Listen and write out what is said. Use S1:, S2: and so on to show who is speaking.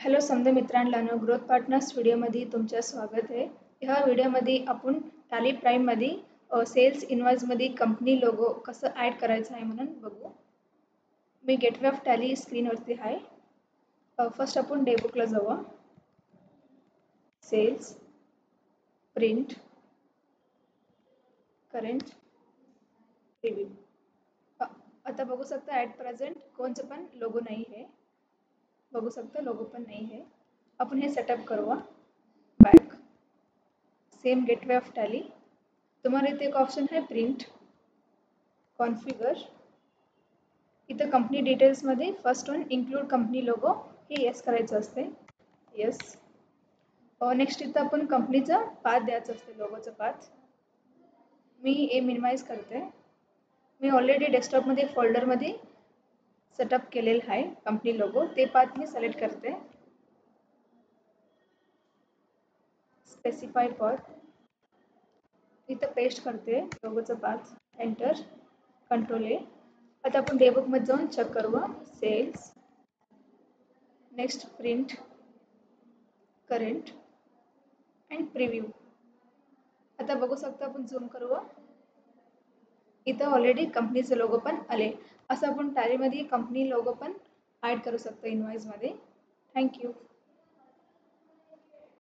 S1: Hello समजा मित्रांनो, growth partners व्हिडिओमध्ये तुमचं स्वागत आहे. ह्या व्हिडिओमध्ये आपण टॅली प्राईममध्ये सेल्स इनवॉइसमध्ये कंपनी लोगो कसं ॲड करायचं आहे म्हणून बघू. मी गेटवे ऑफ टॅली स्क्रीनवरती आहे. फर्स्ट आपण डेबुकला जाऊ. Sales, print, current, review. आता बघू शकता ॲट प्रेझेंट कोणचं पण लोगो नाही आहे. बघू शकता लोगो पण नाही आहे. आपण हे सेटअप करू. Back same gateway of tally. तुम्हाला इथे एक ऑप्शन आहे प्रिंट, कॉन्फिगर. इथं कंपनी डिटेल्समध्ये first one include company logo हे येस करायचं असते. येस. नेक्स्ट इथं आपण कंपनीचा पाथ द्यायचं असते, लोगोचं पाथ. मी हे मिनिमाइज करते. मी ऑलरेडी डेस्कटॉपमध्ये फोल्डरमध्ये सेटअप केलेलं आहे कंपनी लोगो. ते पाथ मी सिलेक्ट करते. स्पेसिफाय पाथ इथं पेस्ट करते लोगोचं पाथ. Enter, control A. आता आपण डेबुकमध्ये जाऊन चेक करू. Sales, next print, current and preview. आता बघू शकता आपण झूम करू. इथं ऑलरेडी कंपनीचे लोगो पण आले. असं आपण टॅलीमध्ये कंपनी लोगो पण ॲड करू शकतो इनवॉइसमध्ये. थँक्यू.